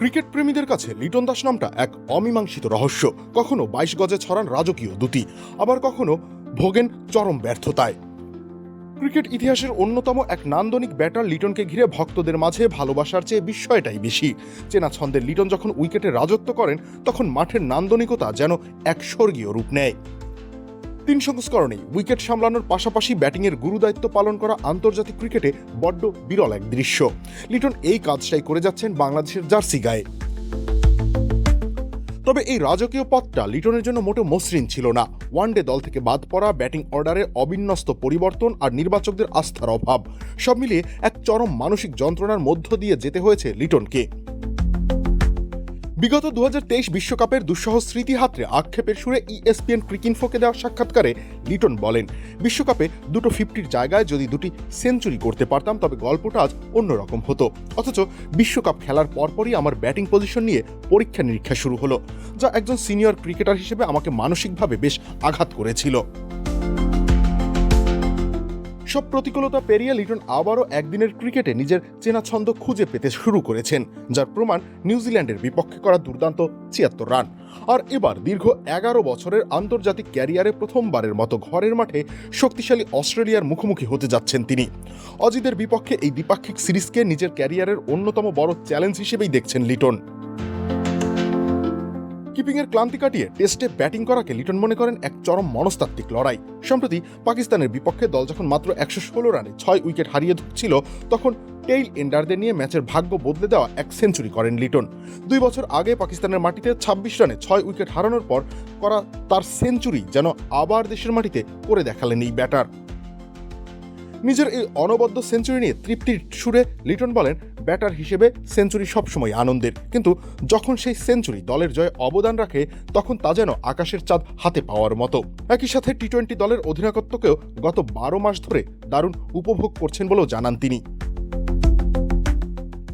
Cricket প্রেমীদের কাছে লিটন দাস নামটা এক অমীমাংসিত রহস্য। কখনো 22 গজে ছড়ান রাজকীয় দ্যুতি, আবার কখনো ভোগেন চরম ব্যর্থতায়। ক্রিকেট ইতিহাসের অন্যতম এক নান্দনিক ব্যাটার লিটনকে ঘিরে ভক্তদের মাঝে ভালোবাসার চেয়ে বিস্ময়টাই বেশি। চেনা ছন্দের লিটন যখন উইকেটে রাজত্ব করেন, তখন মাঠের নান্দনিকতা যেন এক স্বর্গীয় রূপ নেয়। 3 সংস্করণেই উইকেট সামলানোর পাশাপাশি ব্যাটিংয়ের গুরুদায়িত্ব পালন করা আন্তর্জাতিক ক্রিকেটে বড্ড বিরল এক দৃশ্য। লিটন এই কাজটাই করে যাচ্ছেন বাংলাদেশের জার্সি গায়ে। তবে এই রাজকীয় পথটা লিটনের জন্য মোটেও মসৃণ ছিল না। ওয়ানডে দল থেকে বাদ পড়া, ব্যাটিং অর্ডারে অবিন্যস্ত পরিবর্তন আর নির্বাচকদের আস্থার অভাব, সব মিলিয়ে এক চরম মানসিক যন্ত্রণার মধ্য দিয়ে যেতে হয়েছে লিটনকে। বিগত 2023 বিশ্বকাপের দুঃসহ স্মৃতি হাতড়ে আক্ষেপের সুরে ESPN ক্রিকইনফোকে দেওয়া সাক্ষাৎকারে লিটন বলেন, বিশ্বকাপে দুটো 50-র জায়গায় যদি দুটি সেঞ্চুরি করতে পারতাম তবে গল্পটা আজ অন্যরকম হতো। অথচ বিশ্বকাপ খেলার পরপরই আমার ব্যাটিং পজিশন নিয়ে পরীক্ষা নিরীক্ষা শুরু হলো, যা একজন সিনিয়র ক্রিকেটার হিসেবে আমাকে মানসিকভাবে বেশ আঘাত করেছিল। সব প্রতিকূলতা পেরিয়ে লিটন আবারও একদিনের ক্রিকেটে নিজের চেনা ছন্দ খুঁজে পেতে শুরু করেছেন, যার প্রমাণ নিউজিল্যান্ডের বিপক্ষে করা দুর্দান্ত 76 রান। আর এবার দীর্ঘ 11 বছরের আন্তর্জাতিক ক্যারিয়ারে প্রথমবারের মতো ঘরের মাঠে শক্তিশালী অস্ট্রেলিয়ার মুখোমুখি হতে যাচ্ছেন তিনি। অজিদের বিপক্ষে এই দ্বিপাক্ষিক সিরিজকে নিজের ক্যারিয়ারের অন্যতম বড় চ্যালেঞ্জ হিসেবেই দেখছেন লিটন। কিপিংয়ের ক্লান্তি কাটিয়ে টেস্টে ব্যাটিং করাকে লিটন মনে করেন এক চরম মনস্তাত্ত্বিক লড়াই। সম্প্রতি পাকিস্তানের বিপক্ষে দল যখন মাত্র 116 রানে 6 উইকেট হারিয়ে ধুঁকছিল, তখন টেইল এন্ডারদের নিয়ে ম্যাচের ভাগ্য বদলে দেওয়া এক সেঞ্চুরি করেন লিটন। 2 বছর আগে পাকিস্তানের মাটিতে 26 রানে 6 উইকেট হারানোর পর করা তার সেঞ্চুরি যেন আবার দেশের মাটিতে করে দেখালেন এই ব্যাটার। নিজের এই অনবদ্য সেঞ্চুরি নিয়ে তৃপ্তির সুরে লিটন বলেন, ব্যাটার হিসেবে সেঞ্চুরি সবসময় আনন্দের, কিন্তু যখন সেই সেঞ্চুরি দলের জয়ে অবদান রাখে তখন তা যেন আকাশের চাঁদ হাতে পাওয়ার মতো। একই সাথে টি-20 দলের অধিনায়কত্বকেও গত 12 মাস ধরে দারুণ উপভোগ করছেন বলেও জানান তিনি।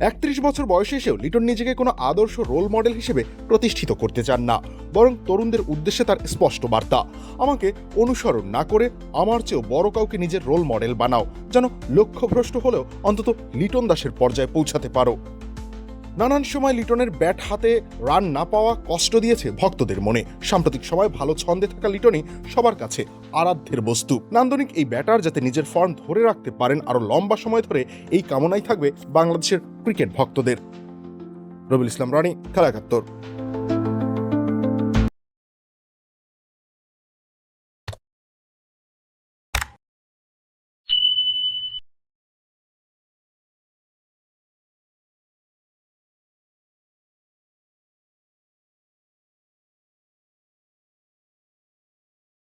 31 বছর বয়সে এসেও লিটন নিজেকে কোনো আদর্শ রোল মডেল হিসেবে প্রতিষ্ঠিত করতে চান না, বরং তরুণদের উদ্দেশ্যে তার স্পষ্ট বার্তা, আমাকে অনুসরণ না করে আমার চেয়েও বড় কাউকে নিজের রোল মডেল বানাও, যেন লক্ষ্যভ্রষ্ট হলেও অন্তত লিটন দাসের পর্যায়ে পৌঁছাতে পারো। নানান সময় লিটনের ব্যাট হাতে রান না পাওয়া কষ্ট দিয়েছে ভক্তদের মনে। সাম্প্রতিক সময় ভালো ছন্দে থাকা লিটনই সবার কাছে আরাধ্যের বস্তু। নান্দনিক এই ব্যাটার যাতে নিজের ফর্ম ধরে রাখতে পারেন আরও লম্বা সময় ধরে, এই কামনাই থাকবে বাংলাদেশের ক্রিকেট ভক্তদের। রবিউল ইসলাম রানী, খেলা 71।